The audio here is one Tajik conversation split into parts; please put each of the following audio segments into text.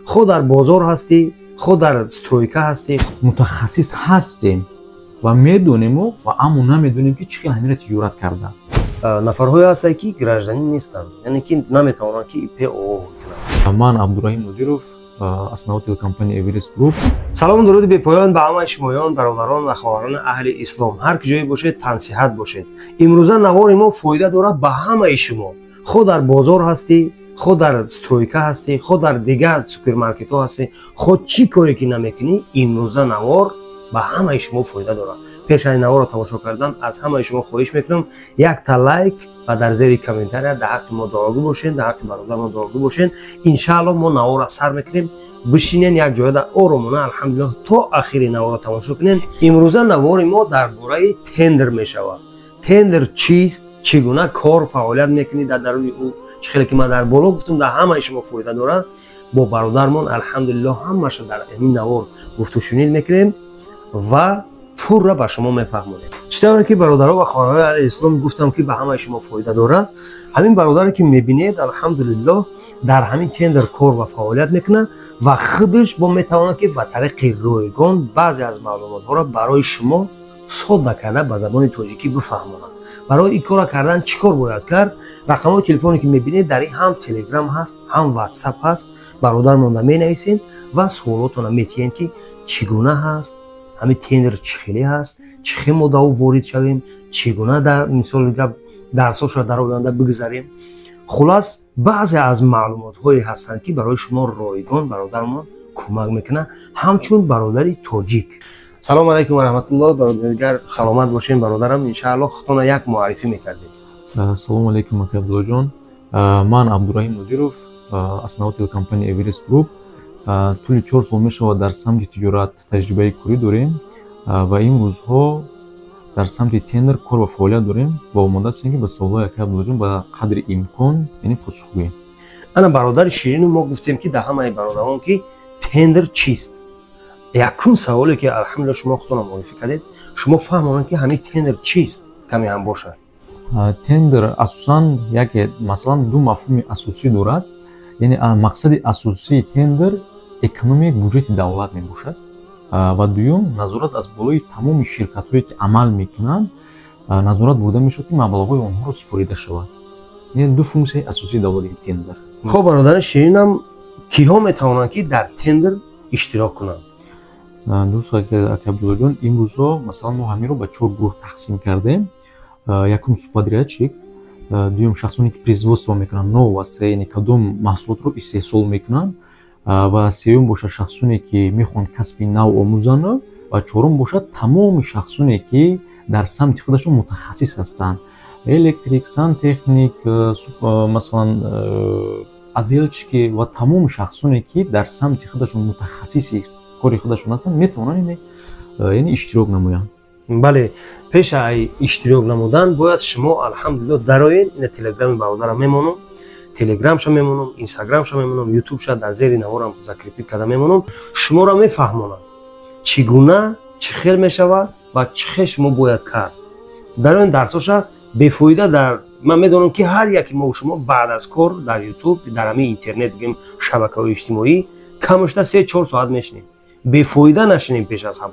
خود در بازار هستی، خود در سترویکا هستی، متخصص هستیم و میدونیم و اما نمیدونیم که چقدر همین تجارت کرده. نفرهای هستند که گراجدانی نیستند، یعنی که نمیتوانند که پی او کنند. من عبدالرحیم نادیرов اسناد کمپانی اورست گروپ. سلام درود بی پایان به همه شمایان، برادران و خواهران اهل اسلام، هر کجای باشید تنصیحت باشید. امروزه نوار ما فایده داره به همه شما. خود در بازار هستی، خود در سترویکا هستی، خود در دیگر سوپرمارکت ها هستی، خود چی کاری که نمیکنی، امروزه نوار به همه شما فایده داره. پیش از نوار رو تماشا کردن از همه شما خواهش میکنم یک تا لایک و در زیر کامنتار در حق ما دعاگو باشین، در حق برادر ما دعاگو باشین. ان شاء الله ما نوار را سر میکنیم. بشینین یک جای در آرامانه الحمدلله تا آخر نوار را تماشا کنین. امروزه نوار ما درباره تندر میشود. تندر چیست؟ چگونه کار فعالیت میکنید در درون او؟ خیلی که من در بالا گفتم در همه شما فایده داره. با برادرمان الحمدلله همش در این نوار گفت و شنید میکنیم و پور را به شما میفهمونیم. چطوری که برادرها و خواهران اهل اسلام گفتم که به همه شما فایده داره. همین برادری که میبینید الحمدلله در همین تندر کار و فعالیت میکنه و خودش با میتونه که به طریق رایگان بعضی از معلومات ها را برای شما ساده کرده به زبان تاجیکی بفهمونه. برای این کار کردن چیکار باید کرد؟ رقم تلفنی که میبینید در این هم تلگرام هست، هم واتساپ هست. برادرمون می نویسین و سوالاتون میتین که چگونه هست، همین تندر چخیلی هست، چه مدت وارد شویم، چگونه در مثال درساش را در آینده بگذاریم. خلاص بعضی از معلومات هایی هستند که برای شما رایگان برادرمون کمک میکنه، همچون برادری تاجیک. سلام علیکم و رحمت الله. برادر سلامت باشین برادرم. ان شاء الله خودتون یک معرفی میکردید. سلام علیکم عبدالله جان. من عبدالرحیم نادیرов اسناد کمپانی اورست گروپ. طول 4 سال میشود در سمت تجارت تجربه کاری داریم و این روزها در سمت تندر کار و فعالیت داریم و آماده هستیم که به سوالای عبدالله جان به قدر امکان یعنی پاسخگوییم. انا برادر شیرین ما گفتیم که در همه برادران که تندر چیست. یکون سوالی که الحمدلله شما خودتون معرفی کردید، شما فهمونید که همین تندر چیست کمی هم باشه. تندر اساساً یک مثلا دو مفهوم اساسی دارد. یعنی مقصد اساسی تندر اکونومیک بودجت دولت میباشد و دوم نظارت از بالای تمام شرکت هایی که عمل میکنند نظارت برده میشود که مبلغ آنها را سپریده شود. یعنی دو فونکسیون اساسی دولت تندر. خب برادر شیرینم کیها میتوانند که در تندر اشتراک کنند؟ درست که عبدالله جان امروزها مثلا ما همین رو به 4 گروه تقسیم کردیم. یکم سوپادریاتчик، دوم شخصانی که производство میکنن نو و یعنی کدوم محصولات رو استحصال میکنن و سوم باشه شخصانی که میخوان کسب نو آموزن و چهارم باشه تمام شخصانی که در سمت خودشون متخصص هستند. الکتریک، سانتехник، مثلا عدالچики و تمام شخصانی که در سمت خودشون متخصصی کاری خودشون هستن میتونن یعنی اشتراک نمایند. بله، پیش از اشتراک نمودن باید شما الحمدلله درآیین. این تلگرام برادرم میمونم، تلگرامش میمونم، اینستاگرامش میمونم، یوتیوبش در زیر نوارم ذکر کرده میمونم. شما را میفهمونم چگونه چه خیل میشود و چه شما باید کرد. در این درساشا بفایده در من میدونم که هر یکی ما و شما بعد از کار در یوتیوب در همین اینترنت بگیم شبکه‌های اجتماعی کمش تا 3-4 ساعت میشنیم. بفایده نشینیم. پیش از همه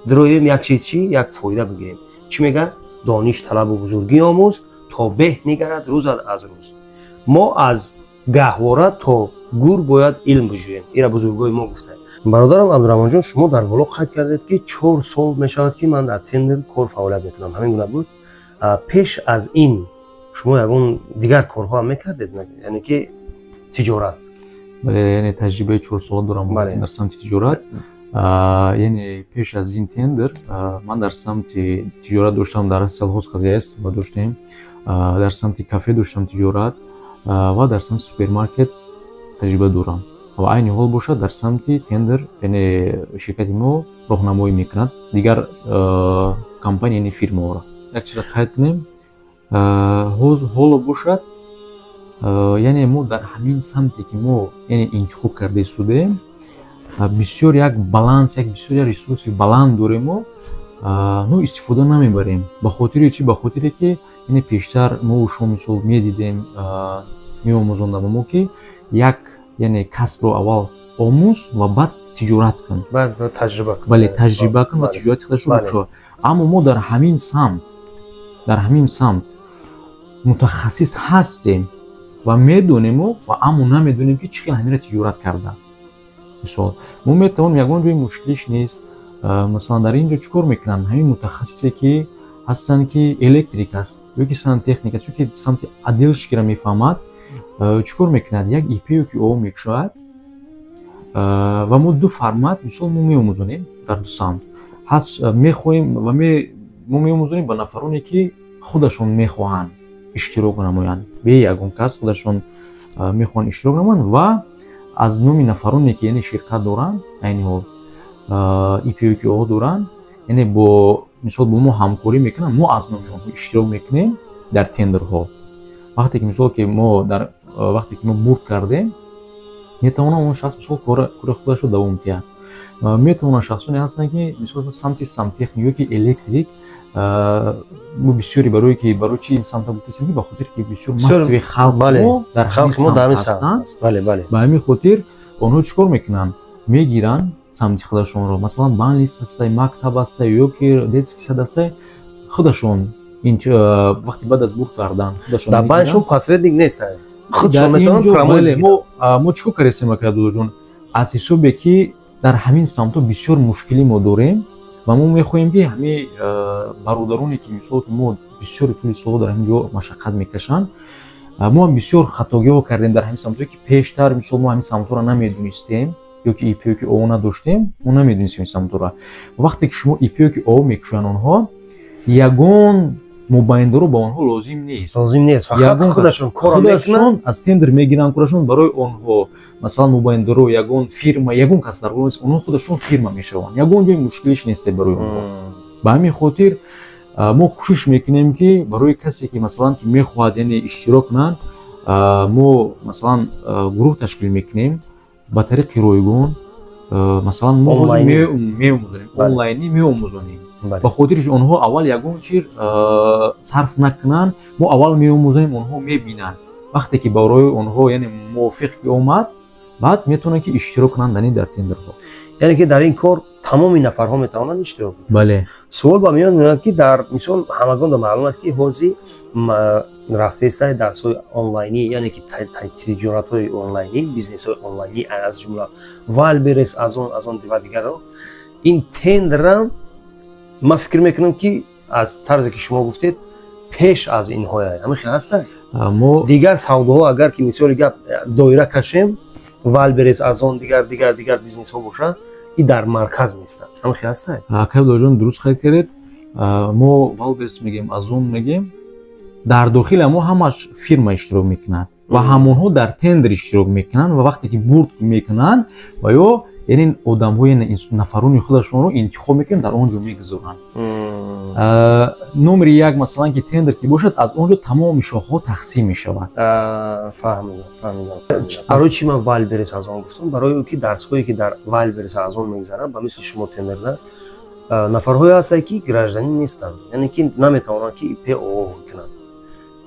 درویم یک چیز یک فایده بگیریم. چی میگه؟ دانش طلب و بزرگی آموز تا به نگرد روز از روز. ما از گهواره تا گور باید علم بجوییم. اینا بزرگای ما گفته. برادرم عبدالرحمن جان شما در بالا قید کردید که 4 سال میشود که من در تندر کار فعالیت میکنم. همین گونه بود. پیش از این شما یگون دیگر کارها هم میکردید، یعنی که تجارت؟ بله، یعنی تجربه 4 سال دارم در سمت تجارت. یعنی پیش از این تندر من در سمت تجارت داشتم، در سلحوز خزیس و داشتیم، در سمت کافه داشتم تجارت و در سمت سوپرمارکت تجربه دارم و عین حال باشد در سمت تندر یعنی شرکت ما راهنمایی میکند دیگر کمپانی یعنی فیرما را. یک چیز خواهد کنیم حالا باشد یعنی ما در همین سمتی که ما یعنی انتخاب کرده استودیم بسیار یک بالانس، یک بسیار رسورس баланд داریم و نو استفاده نمیبریم. به خاطر چی؟ به خاطر که یعنی پیشتر ما و شما مثال میدیدیم میآموزوندم ما که یک یعنی کسب رو اول омӯз ва баъд тиҷорат кун. баъд таҷриба кун. Бале, таҷриба кун ва тиҷорати худашро бикушо. Аммо мо дар ҳамин самт мутахассис ҳастем ва медонему ва аммо намедонем ки чӣ хел ҳаминро тиҷорат карда. Мисол, мо метавонем ягон ҷои мушкилиш нест. Масалан, дар ин ҷо чӣ кор мекунанд? Ҳамин мутахассисе ки ҳастанд, ки электрик аст ёки сантехник аст ёки самти отделщикиро мефаҳмад, чӣ кор мекунад? Як ипеё ки о мекушояд ва мо ду формат, мисол, мо меомӯзонем дар ду самт. Ҳаст мехоҳем ва мо меомӯзонем ба нафароне ки худашон мехоҳанд иштирок намоянд. Бе ягон кас худашон мехоҳанд иштирок намоянд ва аз номи нафароне ки яъне ширкат доранд, айни ҳол ипеё ки о доранд, яъне бо мисол бо мо ҳамкорӣ мекунанд, мо аз номи онҳо иштирок мекунем дар тендерҳо. Вақте ки мисол ки мо бурд кардем, метавонад он шахс мисол кори худашро давом диҳад. Метавонад шахсоне ҳастанд ки мисол самти сантехник ёки электрик, мо бисёре барои чӣ ин самта гуфтем ки ба хотир ки бисёр масви халқ дар ҳамин самт ҳастанд. Ба ҳамин хотир онҳо чӣ кор мекунанд? Мегиранд самти худашонро, масалан банлист ҳастай, мактаб ҳастай ёки детский сад ҳастай, худашон вақти баъд аз бурд кардан худашон дар банкшон посредник нест. Худшон метавонанд промоил. Мо чӣ кор кардем акадулоҷон? Аз ҳисобе ки дар ҳамин самтҳо бисёр мушкилӣ мо дорем ва мо мехоҳем ки ҳамин бародароне ки мисол ки мо бисёри тӯли солҳо дар ҳамин ҷо машаққат мекашанд, мо ҳам бисёр хатогиҳо кардем дар ҳамин самтҳое ки пештар мисол мо ҳамин самтҳоро намедонистем ёки ипеё ки о надоштем, мо намедонистем ин самтҳоро. Вақте ки шумо ипеё ки о мекушанд онҳо, ягон мубайиндаро ба онҳо лозим нест. Фақат худашон корро мекунанд, аз тендер мегиранд курашон барои онҳо. Масалан, мубайиндаро ягон фирма, ягон кас дар онҳо худашон фирма мешаванд. Ягон ҷои мушкилиш нест барои онҳо. Ба ҳамин хотир мо кӯшиш мекунем ки барои касе ки масалан ки мехоҳад яъне иштирок кунанд, мо масалан гурӯҳ ташкил мекунем ба тариқи ройгон. Масалан, мо меомӯзонем, онлайнӣ меомӯзонем. Ба хотириш онҳо аввал ягон чиз сарф накунанд, мо аввал меомӯзонем, онҳо мебинанд. Вақте ки барои онҳо яъне мувофиқ ки омад, баъд метавонанд ки иштирок кунанд дар тендерҳо. Яъне ки дар ин кор тамоми нафарҳо метавонанд иштирок кунанд. Бале. Суол ба миён меояд ки дар мисол ҳамагонда маълум аст ки ҳозир рафтаистай дарсҳои онлайнӣ, яъне ки тиҷоратҳои онлайнӣ, бизнесҳои онлайнӣ аз ҷумла Вайлберес аз он ва дигарро, ин тендерам ман фикр мекунам ки аз тарзе ки шумо гуфтед пеш аз инҳоя ҳамин хел ҳаста. Мо дигар савдоҳо агар ки мисоли гап доира кашем, Вайлберес аз он дигар бизнесҳо бошад, и дар марказ меистад. Ҳамин хел ҳаста. Акабдоҷон дуруст хел кардед. Мо Вайлберес мегем, аз он мегем. Дар дохила мо ҳамаш фирма иштирок мекунад ва ҳамонҳо дар тендер иштирок мекунанд ва вақте ки бурд мекунанд ва ё яъне одамҳо яъне нафарони худашонро интихоб мекунанд, дар он ҷо мегузоранд. Номери як масалан ки тендер ки бошад, аз он ҷо тамоми шохҳо тақсим мешавад. Фаҳмидам. Барои чӣ ман Вайлберес аз он гуфтам? Барои ки дарсҳое ки дар Вайлберес аз он мегзарад, ба мисли шумо тендерда нафарҳое ҳастанд ки гражданӣ нестанд, яъне ки наметавонанд ки ипео кунанд.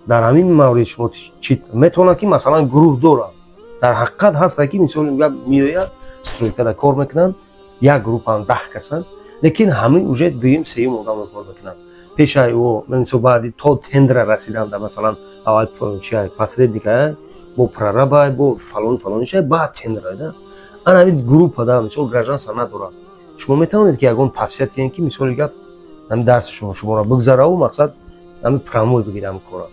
Дар ҳамин маврид шумо чӣ метавонанд ки масалан гурӯҳ доранд. Дар ҳақиқат ҳаста ки мисоли меояд стройкада кор мекунанд, як группаам 10 касанд, лекин ҳамин уже дуюм сеюм одам кор мекунанд. Пешай мисол баъди то тендера расидан да масалан аввал посредника бо прораба бо фалони шай баъд тендера да. Ана ҳамин группада мисол гражданство надорад. Шумо метавонед ки ягон тавсия диҳед ки мисоли гап ҳамин дарси шуморо бигзараву мақсад ҳамин промой бигирам кора.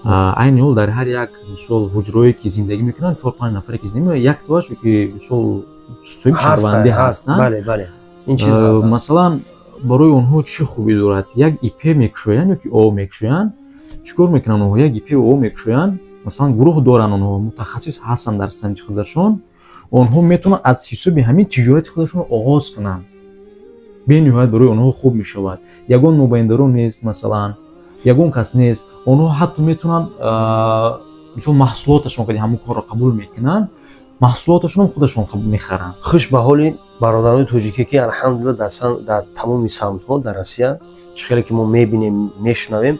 Айни ҳол дар ҳар як мисол ҳуҷрое ки зиндагӣ мекунанд 4-5 нафаре ки зиндагӣ мекунанд, яктоаш ки мисол соҳиби шаҳрвандӣ ҳастанд. Бале. Ин чиз масалан барои онҳо чӣ хубӣ дорад? Як ИП мекушоянд ёки О мекушоянд. Чӣ кор мекунанд онҳо? Як ИП О мекушоянд. Масалан гурӯҳ доранд, онҳо мутахассис ҳастанд дар самти худашон. Онҳо метавонанд аз ҳисоби ҳамин тиҷорати худашонро оғоз кунанд. Бениҳоят барои онҳо хуб мешавад. Ягон мубайиндаро нест, масалан ягон кас нест. Онҳо ҳатто метавонанд мисол маҳсулоташон ки ҳамон корро қабул мекунанд, маҳсулоташонро худашон мехаранд. Хуш ба ҳоли бародарони тоҷикӣ ки алҳамдулилла дар тамоми самтҳо дар Россия чӣ хеле ки мо мебинем, мешунавем,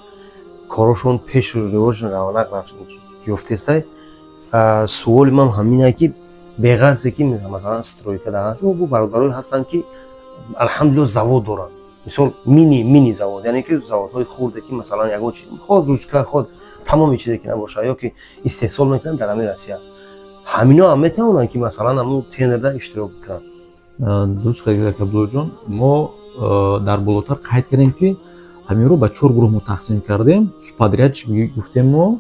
корашон пешу ривоҷ равонақ ёфтестай. Суоли ман ҳамин аст ки беғарзе ки масалан стройка даст бу бародарои ҳастанд ки алҳамдулилла завод доранд. Мисол мини завод, яъне ки заводҳои хурде ки масалан ягон чиз ход ручка ход тамоми чизе ки набоша ё ки истеҳсол мекунанд дар ҳамин Россия. Ҳамино ҳам метавонанд ки масалан ҳамун тендерда иштирок бикунанд. Дуруст гап Абдуллоҷон, мо дар болотар қайд кардем ки ҳаминро ба 4 гурӯҳ мо тақсим кардем. Субподрядчик гуфтем мо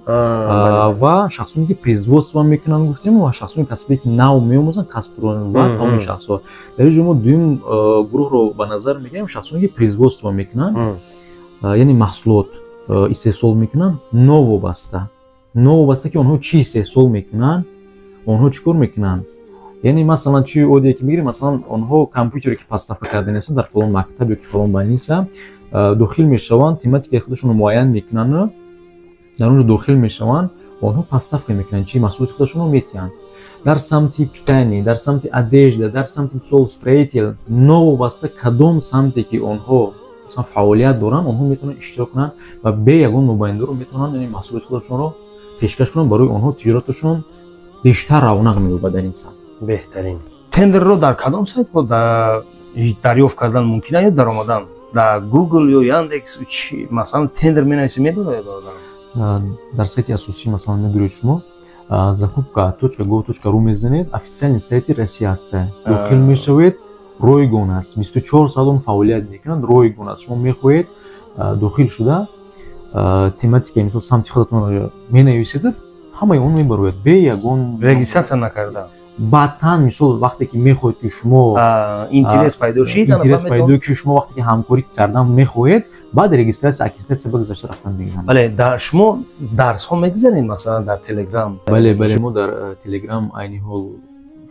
ва шахсоне ки производство мекунанд гуфтем ва шахсоне касбе ки нав меомӯзанд касбронӣ ва тамоми шахсҳо. Дар ин ҷо мо дуюм гурӯҳро ба назар мегирем, шахсоне ки производство мекунанд, яъне маҳсулот истеҳсол мекунанд новобаста ки онҳо чӣ истеҳсол мекунанд, онҳо чӣ кор мекунанд. Яъне масалан чӣ одие ки мегирем, масалан онҳо компютере ки поставка карданеста дар фалон мактаб ё ки фалон больница дохил мешаванд, тематикаи худашонро муайян мекунанд, дар он ҷо дохил мешаванд, онҳо поставка мекунанд, чӣ маҳсулоти худашонро метиҳанд. Дар самти питание, дар самти одежда, дар самти мисол строитель, новобаста кадом самте ки онҳо масалан фаъолият доранд, онҳо метавонанд иштирок кунанд ва бе ягон нумояндаро метавонанд маҳсулоти худашонро пешкаш кунанд, барои онҳо тиҷораташон бештар равнақ меёбад дар ин самт. Беҳтарин. Тендерро дар кадом сайт бо дарёфт кардан мумкин аст ё даромадан? Дар Google ё Яндекс чӣ масалан тендер менависӣ медонад ё бародарам? Дар сайти асосӣ масалан медуред шумо zakupka.gov.ru мезанед, официальни сайти Россия аст. Дохил мешавед, ройгон аст. 24 соат он фаъолият мекунад, ройгон аст. Шумо мехоҳед дохил шуда тематикаи мисол самти худатонро менависед, ҳамаи он мебарояд бе ягон регистрация накарда. баъдан мисол вақте ки мехоҳед ки шумо интерес пайдо шид, интерес пайдо ки шумо вақте ки ҳамкорӣ кардан мехоҳед, баъд регистрация аккредитация ба гузашта рафтан бигиранд. Бале, дар шумо дарсҳо мегзаред масалан дар Telegram? Бале, мо дар Telegram айни ҳол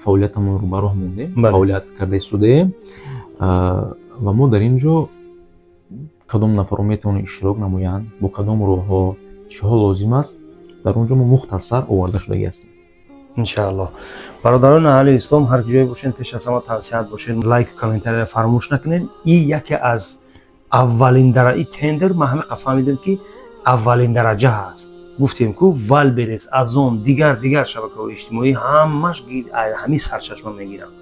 фаъолиятамонро ба роҳ мондем, фаъолият карда истодаем ва мо дар ин ҷо кадом нафарҳо метавонанд иштирок намоянд, бо кадом роҳҳо, чиҳо лозим аст, дар он ҷо мо мухтасар оварда шудагӣ ҳастем. иншааллоҳ. Бародарони аҳли ислом ҳар ҷое бошед, пеш аз ҳама тавсият бошед, лайк комментарияро фаромӯш накунед. Ин яке аз аввалин дараҷаи тендер, ма ҳамеқа фаҳмидем ки аввалин дараҷа ҳаст. Гуфтем ку Валберес, Азон, дигар шабакаҳои иҷтимоӣ ҳамаш ҳамин сарчашма мегиранд.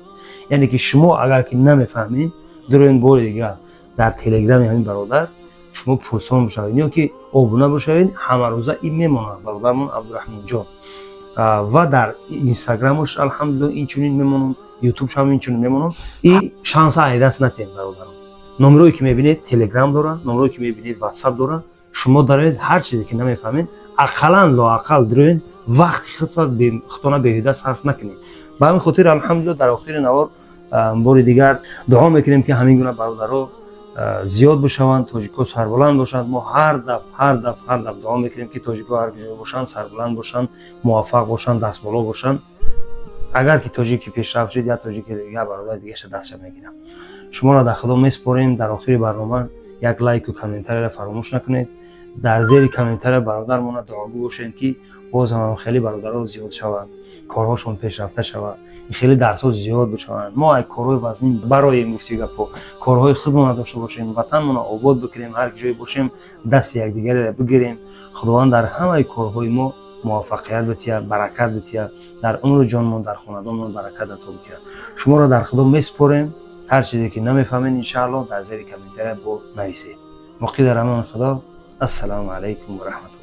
Яъне ки шумо агар ки намефаҳмед, дуроин бори дигар дар телеграми ҳамин бародар шумо пурсон бошавед ё ки обуна бошавед, ҳамарӯза ин мемонад бародармон Абдураҳмонҷон. Ва дар инстаграмш алҳамдулилла инчунин мемонам, ютубш ҳам инчунин мемонам. И шанса айдаст натем бародарам. номерое ки мебинед телеграм дорад, номерое ки мебинед ватсап дорад. Шумо даред ҳар чизе ки намефаҳмед, ақаллан лоақал дуроин вақти худтона беҳуда сарф накунед. Ба ҳамин хотир алҳамдулилла дар охири навор бори дигар дуо мекунем ки ҳамин гуна бародаро зиёд бошаванд, тоҷико сарбуланд бошанд. мо ҳар даф дуо мекунем ки тоҷико ҳар ҷоя бошанд, сарбуланд бошанд, муваффақ бошанд, дастболо бошанд. агар ки тоҷики пешрафт шуд, я тоҷики дигар бародар дигаша дастша мегирам. шуморо дар худо меспорем. Дар охири барнома як лайку комментарияро фаромӯш накунед. дар зери комментария бародармона дуогӯ бошед ки боз ҳам хеле бародаро зиёд шаванд, корҳошон пешрафта шавад, хеле дарсҳо зиёд бошаванд. мо ай корҳои вазнин бароем гуфти гапо, корҳои худмона дошта бошем, ватанмона обод бикунем, ҳар ҷое бошем дасти якдигареро бигирем. худованд дар ҳамаи корҳои мо муваффақият бития, баракат бития, дар умру ҷонмон, дар хонадонмон баракат ато бития. шуморо дар худо меспорем. ҳар чизе ки намефаҳмед иншааллоҳ дар зери комментария бо нависед. муқи дар амони худо. ассалому алайкум ва раҳматуллоҳ.